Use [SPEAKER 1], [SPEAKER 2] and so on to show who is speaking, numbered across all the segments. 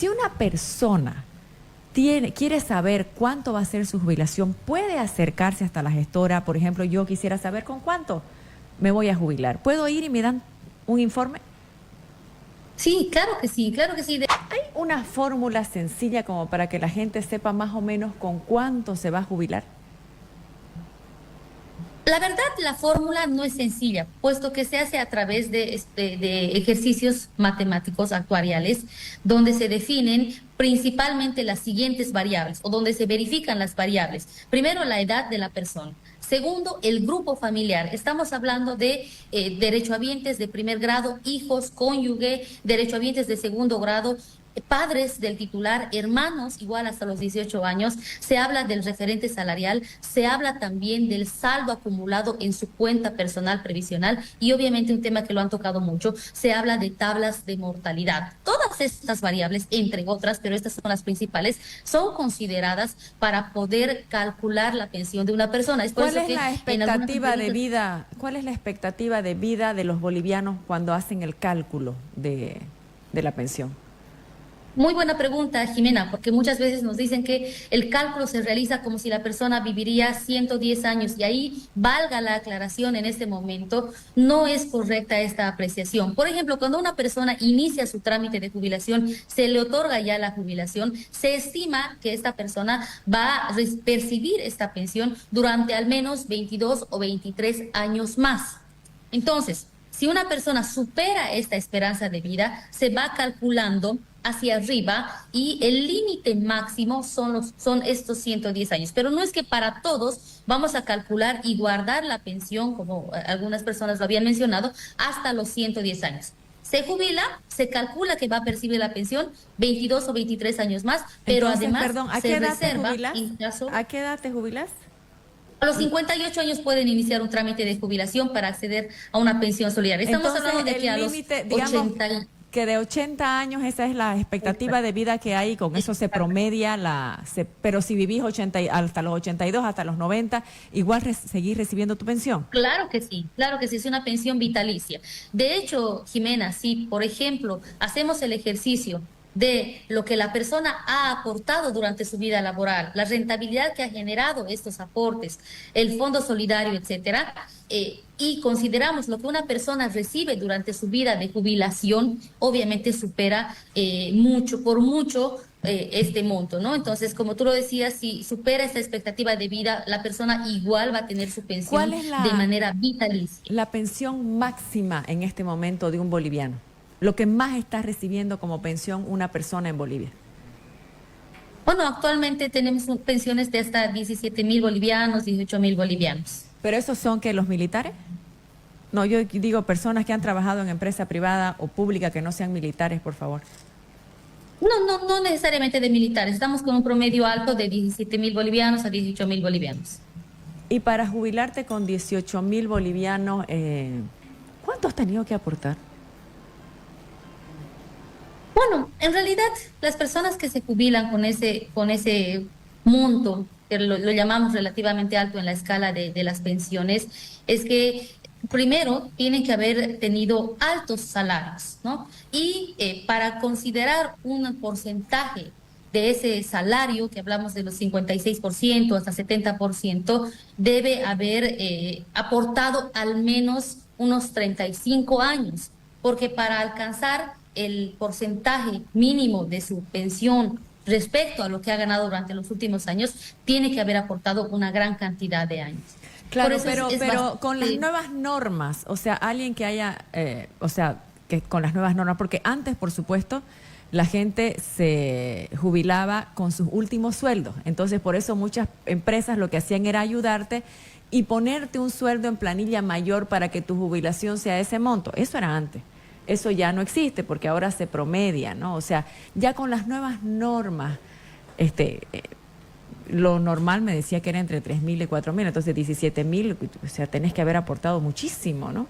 [SPEAKER 1] Si una persona quiere saber cuánto va a ser su jubilación, puede acercarse hasta la gestora. Por ejemplo, yo quisiera saber con cuánto me voy a jubilar. ¿Puedo ir y me dan un informe?
[SPEAKER 2] Sí, claro que sí, claro que sí.
[SPEAKER 1] ¿Hay una fórmula sencilla como para que la gente sepa más o menos con cuánto se va a jubilar?
[SPEAKER 2] La verdad, la fórmula no es sencilla, puesto que se hace a través de ejercicios matemáticos actuariales, donde se definen principalmente las siguientes variables o donde se verifican las variables. Primero, la edad de la persona. Segundo, el grupo familiar. Estamos hablando de derechohabientes de primer grado, hijos, cónyuge, derechohabientes de segundo grado, padres del titular, hermanos, igual hasta los 18 años. Se habla del referente salarial, se habla también del saldo acumulado en su cuenta personal previsional y obviamente un tema que lo han tocado mucho, se habla de tablas de mortalidad. Todas estas variables, entre otras, pero estas son las principales, son consideradas para poder calcular la pensión de una persona. Es por
[SPEAKER 1] ¿Cuál
[SPEAKER 2] eso
[SPEAKER 1] es
[SPEAKER 2] que
[SPEAKER 1] la
[SPEAKER 2] en algunas
[SPEAKER 1] expectativa de
[SPEAKER 2] entrevistas...
[SPEAKER 1] vida? ¿Cuál es la expectativa de vida de los bolivianos cuando hacen el cálculo de la pensión?
[SPEAKER 2] Muy buena pregunta, Jimena, porque muchas veces nos dicen que el cálculo se realiza como si la persona viviría 110 años y ahí, valga la aclaración en este momento, no es correcta esta apreciación. Por ejemplo, cuando una persona inicia su trámite de jubilación, se le otorga ya la jubilación, se estima que esta persona va a percibir esta pensión durante al menos 22 o 23 años más. Entonces, si una persona supera esta esperanza de vida, se va calculando hacia arriba y el límite máximo son estos 110 años. Pero no es que para todos vamos a calcular y guardar la pensión, como algunas personas lo habían mencionado, hasta los 110 años. Se jubila, se calcula que va a percibir la pensión 22 o 23 años más, pero
[SPEAKER 1] Entonces,
[SPEAKER 2] además
[SPEAKER 1] perdón, ¿a qué
[SPEAKER 2] se
[SPEAKER 1] edad te
[SPEAKER 2] reserva
[SPEAKER 1] jubilas?
[SPEAKER 2] en caso...
[SPEAKER 1] ¿A qué edad te jubilas?
[SPEAKER 2] A los 58 años pueden iniciar un trámite de jubilación para acceder a una pensión solidaria. Estamos
[SPEAKER 1] Entonces,
[SPEAKER 2] hablando de que
[SPEAKER 1] el
[SPEAKER 2] a los
[SPEAKER 1] límite, digamos,
[SPEAKER 2] 80...
[SPEAKER 1] que de 80 años esa es la expectativa de vida que hay, con eso se promedia pero si vivís hasta los 82, hasta los 90, igual seguís recibiendo tu pensión.
[SPEAKER 2] Claro que sí, es una pensión vitalicia. De hecho, Jimena, si por ejemplo hacemos el ejercicio de lo que la persona ha aportado durante su vida laboral, la rentabilidad que ha generado estos aportes, el fondo solidario, etcétera, y consideramos lo que una persona recibe durante su vida de jubilación, obviamente supera por mucho este monto, ¿no? Entonces, como tú lo decías, si supera esta expectativa de vida, la persona igual va a tener su
[SPEAKER 1] ¿Cuál
[SPEAKER 2] pensión
[SPEAKER 1] es
[SPEAKER 2] de manera vitalicia.
[SPEAKER 1] la pensión máxima en este momento de un boliviano? Lo que más está recibiendo como pensión una persona en Bolivia.
[SPEAKER 2] Bueno, actualmente tenemos pensiones de hasta 17.000 bolivianos, 18.000 bolivianos.
[SPEAKER 1] ¿Pero esos son que los militares? No, yo digo personas que han trabajado en empresa privada o pública que no sean militares, por favor.
[SPEAKER 2] No necesariamente de militares. Estamos con un promedio alto de 17.000 bolivianos a 18.000 bolivianos.
[SPEAKER 1] Y para jubilarte con 18.000 bolivianos, ¿cuánto has tenido que aportar?
[SPEAKER 2] Bueno, en realidad las personas que se jubilan con ese monto, que lo llamamos relativamente alto en la escala de las pensiones, es que primero tienen que haber tenido altos salarios, ¿no? Y para considerar un porcentaje de ese salario, que hablamos de los 56% hasta 70%, debe haber aportado al menos unos 35 años, porque para alcanzar el porcentaje mínimo de su pensión respecto a lo que ha ganado durante los últimos años, tiene que haber aportado una gran cantidad de años.
[SPEAKER 1] Claro, pero con las nuevas normas, o sea, alguien que haya, que con las nuevas normas, porque antes, por supuesto, la gente se jubilaba con sus últimos sueldos. Entonces, por eso muchas empresas lo que hacían era ayudarte y ponerte un sueldo en planilla mayor para que tu jubilación sea ese monto. Eso era antes. Eso ya no existe porque ahora se promedia, ¿no? O sea, ya con las nuevas normas, lo normal me decía que era entre 3.000 y 4.000, entonces 17.000, o sea, tenés que haber aportado muchísimo, ¿no?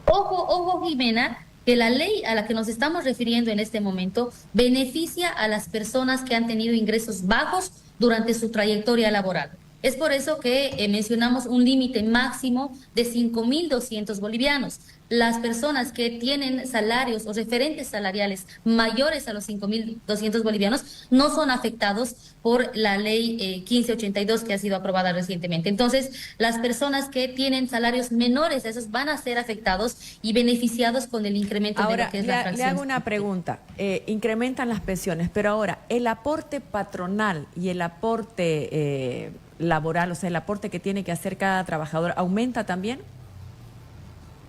[SPEAKER 2] Ojo, Jimena, que la ley a la que nos estamos refiriendo en este momento beneficia a las personas que han tenido ingresos bajos durante su trayectoria laboral. Es por eso que mencionamos un límite máximo de 5.200 bolivianos. Las personas que tienen salarios o referentes salariales mayores a los 5.200 bolivianos no son afectados por la ley 1582 que ha sido aprobada recientemente. Entonces, las personas que tienen salarios menores a esos van a ser afectados y beneficiados con el incremento de lo que es la fracción.
[SPEAKER 1] Le hago una pregunta. Incrementan las pensiones, pero ahora, ¿el aporte patronal y el aporte laboral, o sea, el aporte que tiene que hacer cada trabajador, aumenta también?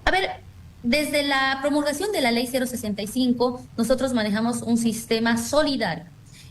[SPEAKER 2] A ver, desde la promulgación de la ley 065, nosotros manejamos un sistema solidario.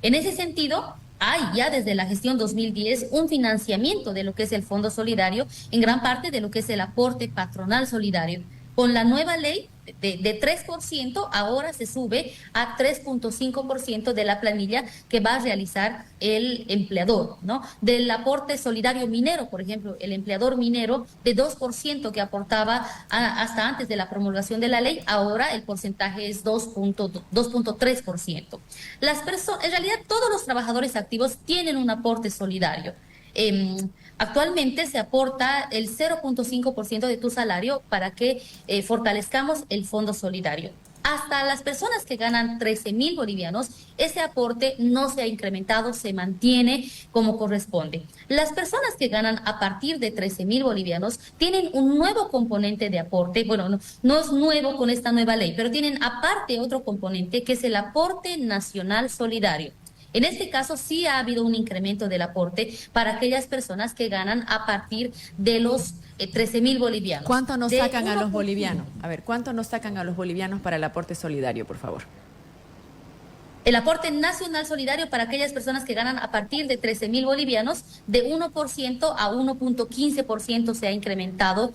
[SPEAKER 2] En ese sentido, hay ya desde la gestión 2010 un financiamiento de lo que es el Fondo Solidario, en gran parte de lo que es el aporte patronal solidario. Con la nueva ley de 3%, ahora se sube a 3.5% de la planilla que va a realizar el empleador, ¿no? Del aporte solidario minero, por ejemplo, el empleador minero de 2% que aportaba hasta antes de la promulgación de la ley, ahora el porcentaje es 2.3%. En realidad, todos los trabajadores activos tienen un aporte solidario. Actualmente se aporta el 0.5% de tu salario para que fortalezcamos el fondo solidario. Hasta las personas que ganan 13.000 bolivianos, ese aporte no se ha incrementado, se mantiene como corresponde. Las personas que ganan a partir de 13.000 bolivianos tienen un nuevo componente de aporte, bueno, no es nuevo con esta nueva ley, pero tienen aparte otro componente que es el aporte nacional solidario. En este caso sí ha habido un incremento del aporte para aquellas personas que ganan a partir de los 13.000 bolivianos.
[SPEAKER 1] ¿Cuánto nos sacan a los bolivianos? A ver, ¿cuánto nos sacan a los bolivianos para el aporte solidario, por favor?
[SPEAKER 2] El aporte nacional solidario para aquellas personas que ganan a partir de 13.000 bolivianos, de 1% a 1.15% se ha incrementado.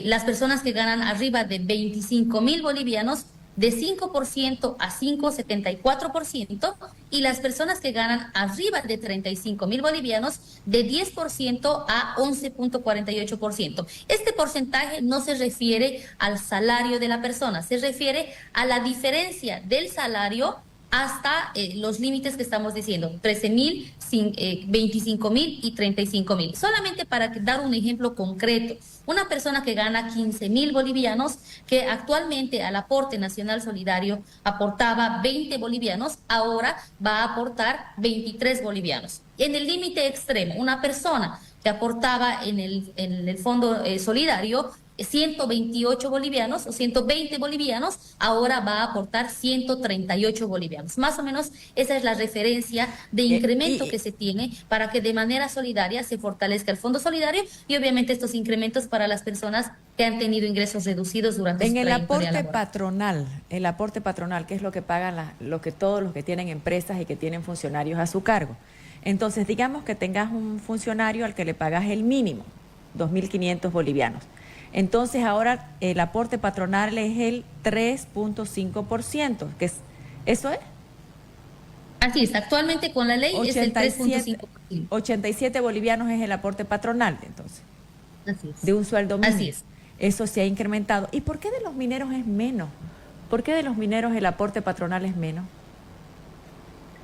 [SPEAKER 2] Las personas que ganan arriba de 25.000 bolivianos, de 5% a 5,74%, y las personas que ganan arriba de 35.000 bolivianos, de 10% a 11.48%. Este porcentaje no se refiere al salario de la persona, se refiere a la diferencia del salario hasta los límites que estamos diciendo, 13.000, 25.000 y 35.000. Solamente para dar un ejemplo concreto, una persona que gana 15.000 bolivianos, que actualmente al aporte nacional solidario aportaba 20 bolivianos, ahora va a aportar 23 bolivianos. En el límite extremo, una persona que aportaba en el fondo solidario 128 bolivianos o 120 bolivianos, ahora va a aportar 138 bolivianos. Más o menos esa es la referencia de incremento que se tiene para que de manera solidaria se fortalezca el fondo solidario y obviamente estos incrementos para las personas que han tenido ingresos reducidos durante su trayectoria laboral.
[SPEAKER 1] El aporte patronal, que es lo que pagan todos los que tienen empresas y que tienen funcionarios a su cargo. Entonces, digamos que tengas un funcionario al que le pagas el mínimo, 2.500 bolivianos. Entonces ahora el aporte patronal es el 3.5%, ¿eso es?
[SPEAKER 2] Así es, actualmente con la ley 87, es el 3.5%.
[SPEAKER 1] 87 bolivianos es el aporte patronal, entonces.
[SPEAKER 2] Así es.
[SPEAKER 1] De un sueldo mínimo.
[SPEAKER 2] Así es.
[SPEAKER 1] Eso se ha incrementado. ¿Y por qué de los mineros es menos? ¿Por qué de los mineros el aporte patronal es menos?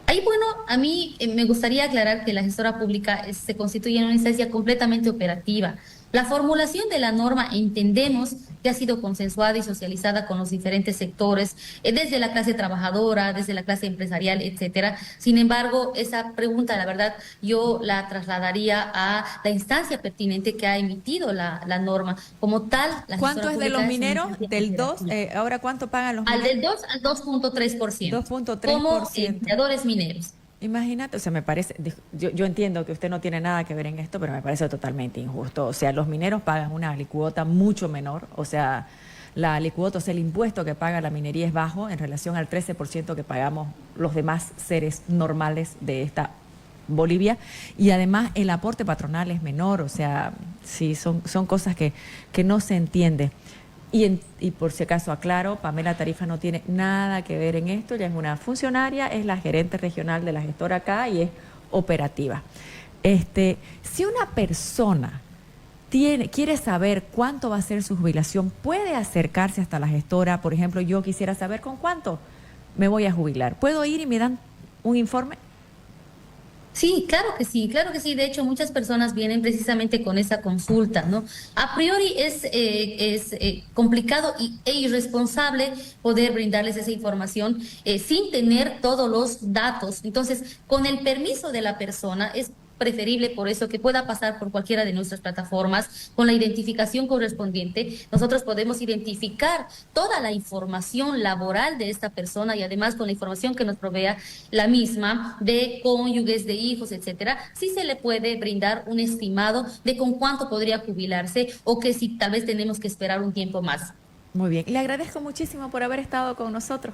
[SPEAKER 2] Ahí, bueno, a mí me gustaría aclarar que la gestora pública se constituye en una instancia completamente operativa. La formulación de la norma entendemos que ha sido consensuada y socializada con los diferentes sectores, desde la clase trabajadora, desde la clase empresarial, etcétera. Sin embargo, esa pregunta, la verdad, yo la trasladaría a la instancia pertinente que ha emitido la norma. Como tal, la
[SPEAKER 1] ¿cuánto es de los mineros? ¿Del 2? ¿Ahora cuánto pagan los mineros?
[SPEAKER 2] Del 2 al 2.3%.
[SPEAKER 1] 2.3%.
[SPEAKER 2] Como empleadores mineros.
[SPEAKER 1] Imagínate, o sea, me parece, yo entiendo que usted no tiene nada que ver en esto, pero me parece totalmente injusto. O sea, los mineros pagan una alicuota mucho menor, o sea, la alicuota, o sea, el impuesto que paga la minería es bajo en relación al 13% que pagamos los demás seres normales de esta Bolivia, y además el aporte patronal es menor, o sea, sí, son cosas que no se entiende. Y por si acaso aclaro, Pamela Tarifa no tiene nada que ver en esto, ella es una funcionaria, es la gerente regional de la gestora acá y es operativa. Si una persona quiere saber cuánto va a ser su jubilación, puede acercarse hasta la gestora. Por ejemplo, yo quisiera saber con cuánto me voy a jubilar. ¿Puedo ir y me dan un informe?
[SPEAKER 2] Sí, claro que sí, claro que sí. De hecho, muchas personas vienen precisamente con esa consulta, ¿no? A priori es complicado e irresponsable poder brindarles esa información sin tener todos los datos. Entonces, con el permiso de la persona, es preferible por eso que pueda pasar por cualquiera de nuestras plataformas con la identificación correspondiente. Nosotros podemos identificar toda la información laboral de esta persona y además con la información que nos provea la misma de cónyuges, de hijos, etcétera, sí se le puede brindar un estimado de con cuánto podría jubilarse o que si tal vez tenemos que esperar un tiempo más.
[SPEAKER 1] Muy bien. Le agradezco muchísimo por haber estado con nosotros.